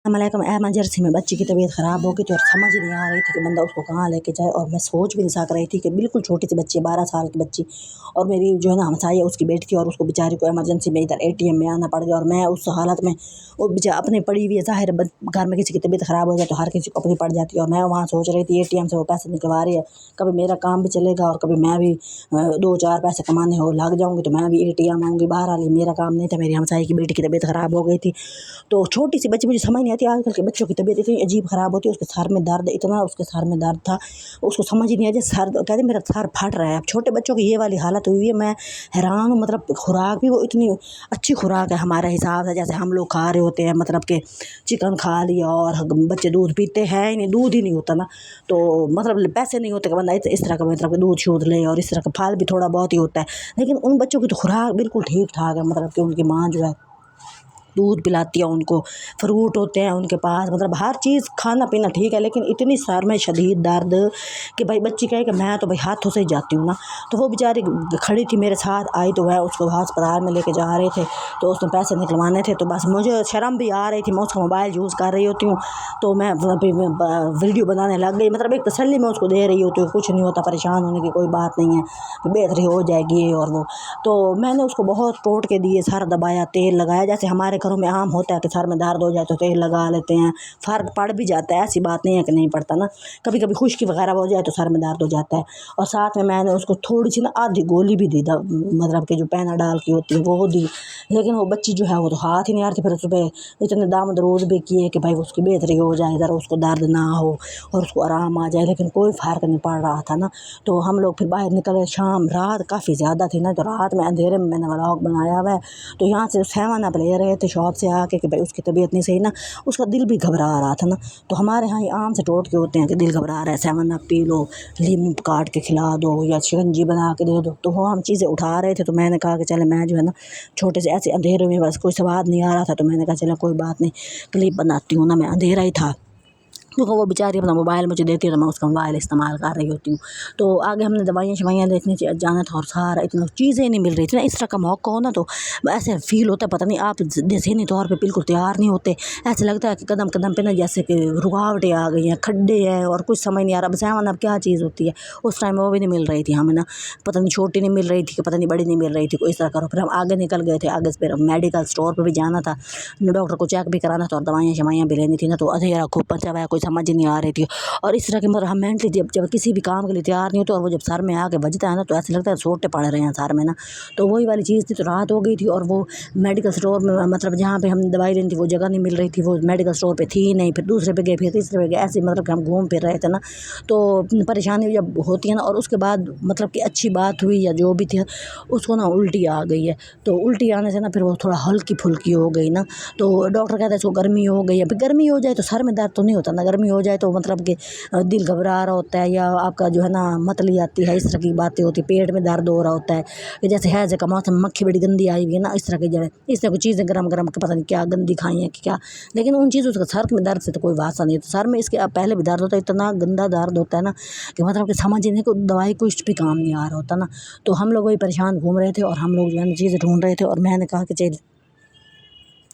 अलैकुम। एमरजेंसी में बच्ची की तबीयत ख़राब हो गई थी और समझ ही नहीं आ रही थी कि बंदा उसको कहाँ लेके जाए, और मैं सोच भी नहीं सक रही थी कि बिल्कुल छोटी सी बच्ची 12 साल की बच्ची, और मेरी जो है ना हमसाई है उसकी बेटी थी, और उसको बेचारी को एमरजेंसी में इधर ATM में आना पड़ गया। और मैं उस हालत में वो बेचारा अपनी पड़ी हुई है, ज़ाहिर घर में किसी की तबीयत ख़राब हो जाए तो हर किसी को अपनी पड़ जाती है। और मैं वहाँ सोच रही थी ATM से वो पैसे निकलवा रही है, कभी मेरा काम भी चलेगा और कभी मैं भी 2-4 पैसे कमाने हो लग जाऊँगी तो मैं भी ATM आऊँगी। बहरहाल मेरा काम नहीं था, मेरी हमसाई की बेटी की तबीयत ख़राब हो गई थी। तो छोटी सी बच्ची, मुझे समझ नहीं आती आजकल के बच्चों की तबीयत इतनी अजीब ख़राब होती है। उसके सर में दर्द, इतना उसके सर में दर्द था, उसको समझ ही नहीं आया। सर कहते मेरा सर फट रहा है। अब छोटे बच्चों की ये वाली हालत हुई है, मैं हैरान हूँ। मतलब खुराक भी वो इतनी अच्छी खुराक है हमारे हिसाब से, जैसे हम लोग खा रहे होते हैं, मतलब कि चिकन खा लिया, और बच्चे दूध पीते हैं ही नहीं, दूध ही नहीं होता ना, तो मतलब पैसे नहीं होते कि बंदा इस तरह का मतलब दूध शूध ले, और इस तरह का फल भी थोड़ा बहुत ही होता है। लेकिन उन बच्चों की तो खुराक बिल्कुल ठीक ठाक है, मतलब कि उनकी माँ जो है दूध पिलाती है उनको, फ्रूट होते हैं उनके पास, मतलब हर चीज़ खाना पीना ठीक है। लेकिन इतनी सर में शदीद दर्द कि भाई बच्ची कहे कि मैं तो भाई हाथों से ही जाती हूँ ना। तो वो बेचारी खड़ी थी मेरे साथ, आई तो वह उसको अस्पताल में लेके जा रहे थे, तो उसने पैसे निकलवाने थे। तो बस मुझे शर्म भी आ रही थी, मैं उसका मोबाइल यूज़ कर रही होती हूँ, तो मैं वीडियो बनाने लग गई। मतलब एक तसल्ली मैं उसको दे रही होती हूँ, कुछ नहीं होता, परेशान होने की कोई बात नहीं है, बेहतरी हो जाएगी ये और वो। तो मैंने उसको बहुत टोट के दिए, सर दबाया, तेल लगाया, जैसे हमारे घरों में आम होता है कि सर में दर्द हो जाए तो तेल लगा लेते हैं, फ़र्क पड़ भी जाता है, ऐसी बात नहीं है कि नहीं पड़ता ना। कभी कभी खुश्की वगैरह हो जाए तो सर में दर्द हो जाता है। और साथ में मैंने उसको थोड़ी सी ना आधी गोली भी दी, मतलब कि जो पैनाडाल की होती है वो दी। लेकिन वो बच्ची जो है वो तो हाथ ही नहीं आ रही थी। फिर सुबह इतने दाम दरोज भी किए कि भाई उसकी बेहतरी हो जाए, ज़रा उसको दर्द ना हो और उसको आराम आ जाए, लेकिन कोई फ़र्क नहीं पड़ रहा था ना। तो हम लोग फिर बाहर निकले, शाम रात काफ़ी ज़्यादा थी ना, तो रात में अंधेरे में मैंने व्लॉग बनाया हुआ है। तो यहाँ से 7 अप ले रहे थे शॉप से आके कि भाई उसकी तबीयत नहीं सही ना, उसका दिल भी घबरा रहा था ना। तो हमारे यहाँ ये आम से टोट के होते हैं कि दिल घबरा रहा है, 7 अप पी लो, लीमू काट के खिला दो या शिकंजी बना के दे दो। तो वो हम चीज़ें उठा रहे थे, तो मैंने कहा कि चले मैं जो है ना छोटे से ऐसे अंधेरे में, बस कोई स्वाद नहीं आ रहा था, तो मैंने कहा चलो कोई बात नहीं, क्लिप बनाती हूँ ना, मैं अंधेरा ही था क्योंकि वो बेचारी अपना मोबाइल मुझे देती है तो मैं उसका मोबाइल इस्तेमाल कर रही होती हूँ। तो आगे हमने दवाइयाँ शवाइयाँ देखने जाना था, और सारा इतना चीज़ें नहीं मिल रही थी ना। इस तरह का मौका हो ना तो ऐसे फील होता है, पता नहीं आप ज़हनी तौर पे बिल्कुल तैयार नहीं होते। ऐसे लगता है कि कदम कदम पे ना जैसे कि रुकावटें आ गई हैं, खड्डे हैं, और कुछ समझ नहीं आ रहा। बस अब क्या चीज़ होती है, उस टाइम वो भी नहीं मिल रही थी हमें ना, पता नहीं छोटी नहीं मिल रही थी कि पता नहीं बड़ी नहीं मिल रही थी, कोई इस तरह करो। फिर हम आगे निकल गए थे, आगे फिर मेडिकल स्टोर पर भी जाना था, डॉक्टर को चेक भी कराना था और दवाइयाँ शवाइयाँ भी लेनी थी ना। तो अंधेरा खूब पचा हुआ है, कोई समझ ही नहीं आ रही थी। और इस तरह के मतलब हम मेंटली जब किसी भी काम के लिए तैयार नहीं होते, और वो जब सर में आके बजता है ना तो ऐसे लगता है सोटे पड़ रहे हैं सर में ना। तो वही वाली चीज़ थी। तो रात हो गई थी, और वो मेडिकल स्टोर में मतलब जहाँ पे हम दवाई लेनी थी वो जगह नहीं मिल रही थी, वो मेडिकल स्टोर पे थी नहीं। फिर दूसरे पे गए, फिर तीसरे पे गए, ऐसे मतलब कि हम घूम फिर रहे थे ना। तो परेशानी जब होती है ना, और उसके बाद मतलब कि अच्छी बात हुई या जो भी थी, उसको ना उल्टी आ गई है। तो उल्टी आने से ना फिर वो थोड़ा हल्की फुल्की हो गई ना। तो डॉक्टर कहता है इसको गर्मी हो गई है। फिर गर्मी हो जाए तो सर में दर्द तो नहीं होता ना, गर्मी हो जाए तो मतलब कि दिल घबरा रहा होता है, या आपका जो है ना मतली आती है, इस तरह की बातें होती है, पेट में दर्द हो रहा होता है, कि जैसे हैज़े का मौसम, मक्खी बड़ी गंदी आई हुई है ना, इस तरह की जो है इस तरह की चीज़ें गरम गरम के पता नहीं क्या गंदी खाई हैं कि क्या। लेकिन उन चीज़ों से सर में दर्द से तो कोई वास्ता नहीं है। तो सर में इसके पहले भी दर्द होता है, इतना गंदा दर्द होता है ना कि मतलब कि समझ ही नहीं, को दवाई कुछ भी काम नहीं आ रहा होता ना। तो हम लोग वही परेशान घूम रहे थे, और हम लोग जो है ना चीज़ें ढूंढ रहे थे, और मैंने कहा कि चल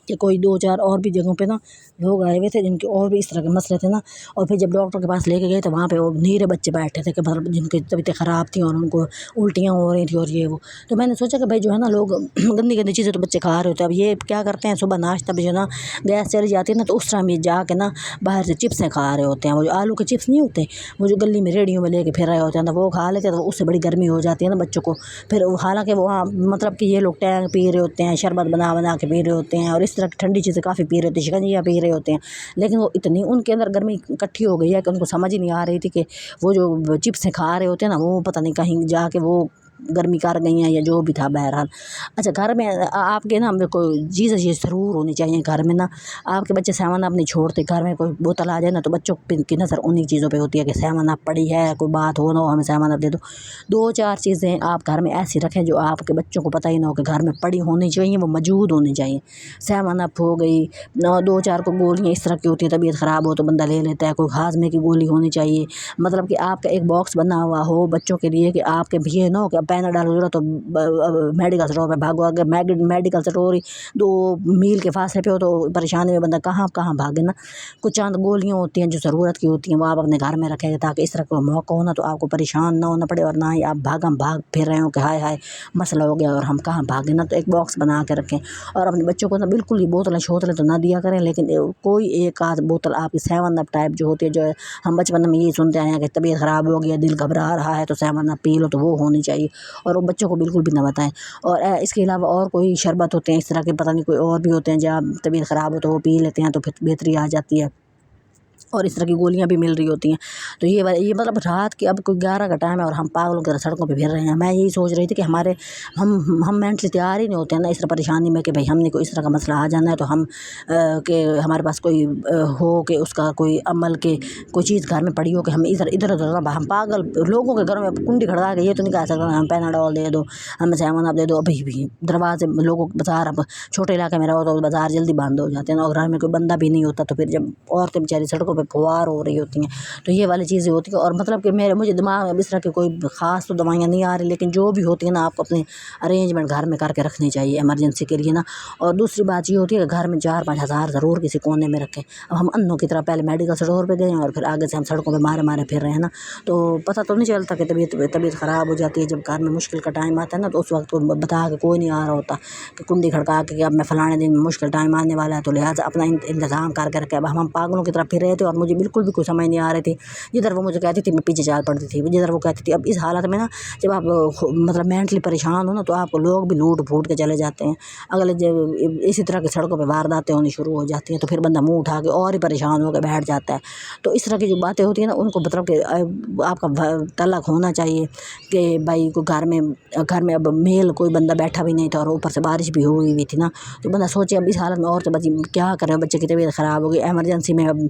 कि कोई 2-4 और भी जगहों पे ना लोग आए हुए थे जिनके और भी इस तरह के मसले थे ना। और फिर जब डॉक्टर के पास लेके गए तो वहाँ पे वो नीरे बच्चे बैठे थे कि मतलब जिनकी तबीयतें ख़राब थी और उनको उल्टियाँ हो रही थी और ये वो। तो मैंने सोचा कि भाई जो है ना लोग गंदी गंदी चीज़ें तो बच्चे खा रहे होते हैं। अब ये क्या करते हैं, सुबह नाश्ता भी जो ना गैस चली जाती है ना, तो उस टाइम ये जाके ना बाहर से चिप्सें खा रहे होते हैं। वो जो आलू के चिप्स नहीं होते, वो जो गली में रेडियो में लेके फिर रहे होते हैं ना, वो खा लेते हैं। तो उससे बड़ी गर्मी हो जाती है ना बच्चों को। फिर हालांकि वो हाँ मतलब कि ये लोग टैंग पी रहे होते हैं, शरबत बना बना के पी रहे होते हैं, और इस तरह की ठंडी चीज़ें काफ़ी पी रहे होते हैं, शिकंजियाँ पी रहे होते हैं। लेकिन वो इतनी उनके अंदर गर्मी इकट्ठी हो गई है कि उनको समझ ही नहीं आ रही थी कि वो जो चिप्सें खा रहे होते हैं ना, वो पता नहीं कहीं जाके वो गर्मी कर गई हैं या जो भी था। बहरहाल अच्छा, घर में आपके ना कोई चीज़ ये ज़रूर होनी चाहिए घर में ना। आपके बच्चे 7 अप नहीं छोड़ते, घर में कोई बोतल आ जाए ना तो बच्चों की नज़र उन्हीं चीज़ों पे होती है कि 7 अप पड़ी है, कोई बात हो ना हो हमें 7 अप दे दो। 2-4 चीज़ें आप घर में ऐसी रखें जो आपके बच्चों को पता ही ना हो कि घर में पड़ी होनी चाहिए, वो मौजूद होनी चाहिए। 7 अप हो गई, 2-4 को गोलियाँ इस तरह की होती है, तबीयत ख़राब हो तो बंदा ले लेता है, कोई हाजमे की गोली होनी चाहिए। मतलब कि आपका एक बॉक्स बना हुआ हो बच्चों के लिए कि आपके भी ये ना हो कि अब पैनाडॉल की ज़रूरत तो मेडिकल स्टोर पे भागो, अगर मेडिकल स्टोर ही 2 मील के फासले पे हो तो परेशानी में बंदा कहाँ कहाँ भागे ना। कुछ चंद गोलियाँ होती हैं जो ज़रूरत की होती हैं, वो आप अपने घर में रखें ताकि इस तरह का मौका हो ना तो आपको परेशान ना होना पड़े, और ना ही आप भाग फिर रहे हो कि हाय हाय मसला हो गया और हम कहाँ भागे ना। तो एक बॉक्स बना के रखें, और अपने बच्चों को ना बिल्कुल ही बोतलें शोतलें तो ना दिया करें, लेकिन कोई एक आध बोतल आपकी 7 अप टाइप जो होती है, जो हम बचपन में यही सुनते आए हैं कि तबीयत ख़राब हो गया, दिल घबरा रहा है तो 7 अप पी लो, तो वो होनी चाहिए, और वो बच्चों को बिल्कुल भी ना बताएं। और इसके अलावा और कोई शरबत होते हैं इस तरह के, पता नहीं कोई और भी होते हैं जब तबीयत ख़राब हो तो वो पी लेते हैं तो फिर बेहतरी आ जाती है, और इस तरह की गोलियां भी मिल रही होती हैं। तो ये मतलब रात की अब कोई 11 का टाइम है और हम पागलों की तरह सड़कों पे फिर रहे हैं। मैं यही सोच रही थी कि हम मेंटली तैयार ही नहीं होते हैं ना इस तरह परेशानी में कि भाई हमने कोई इस तरह का मसला आ जाना है तो हम कि हमारे पास कोई हो कि उसका कोई अमल के कोई चीज़ घर में पड़ी हो कि हम इधर इधर उधर हम पागल लोगों के घरों में कुंडी खड़का के ये तो नहीं कह सकते हम पैनाडॉल दे दो, हमें 7 अप दे दो। अभी भी दरवाजे लोगों के बाजार, अब छोटे इलाके में रहो तो बाजार जल्दी बंद हो जाते हैं, और घर में कोई बंदा भी नहीं होता, तो फिर जब औरतें बेचारी सड़कों पे फुहार हो रही होती हैं तो ये वाली चीज़ें होती हैं। और मतलब कि मुझे दिमाग में इस तरह की कोई ख़ास तो दवाइयाँ नहीं आ रही, लेकिन जो भी होती है ना आपको अपने अरेंजमेंट घर में करके रखनी चाहिए इमरजेंसी के लिए ना। और दूसरी बात ये होती है कि घर में 4-5 हज़ार ज़रूर किसी कोने में रखें। अब हम अन्नों की तरह पहले मेडिकल स्टोर पे गए और फिर आगे से हम सड़कों पे मारे फिर रहे हैं ना, तो पता तो नहीं चलता कि तबीयत ख़राब हो जाती है। जब घर में मुश्किल का टाइम आता है ना तो उस वक्त को बता के कोई नहीं आ रहा होता कि कुंडी खड़का के कि अब मैं फ़लाने दिन मुश्किल टाइम आने वाला है, तो लिहाजा अपना इंतज़ाम करके रखे। अब हम पागलों की तरह फिर रहे थे और मुझे बिल्कुल भी कोई समझ नहीं आ रही थी। जिधर वो मुझे कहती थी मैं पीछे चल पड़ती थी, जिधर वो कहती थी। अब इस हालत में ना जब आप मतलब मेंटली परेशान हो ना तो आपको लोग भी लूट फूट के चले जाते हैं। अगले जब इसी तरह की सड़कों पे वारदातें होनी शुरू हो जाती हैं तो फिर बंदा मुँह उठा के और ही परेशान होकर बैठ जाता है। तो इस तरह की जो बातें होती हैं ना उनको मतलब कि आपका तलक होना चाहिए कि भाई को घर में अब मेल कोई बंदा बैठा भी नहीं था और ऊपर से बारिश भी हुई थी ना, तो बंदा सोचे अब इस हालत में और तो बच्चे क्या करें, बच्चे की तबीयत ख़राब हो गई, एमरजेंसी में अब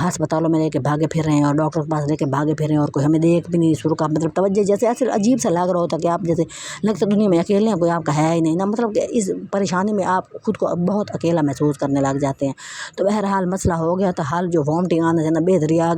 अस्पतालों में लेके भागे फिर रहे हैं और डॉक्टर के पास लेके भागे फिर रहे हैं, और कोई हमें देख भी नहीं शुरू का मतलब तवज्जो जैसे ऐसे अजीब सा लग रहा होता कि आप जैसे लगता दुनिया में अकेले हैं, कोई आपका है ही नहीं ना। मतलब कि इस परेशानी में आप खुद को बहुत अकेला महसूस करने लग जाते हैं। तो बहरहाल मसला हो गया था हल, जो वॉमिटिंग आने से ना बेहतरी आ गई।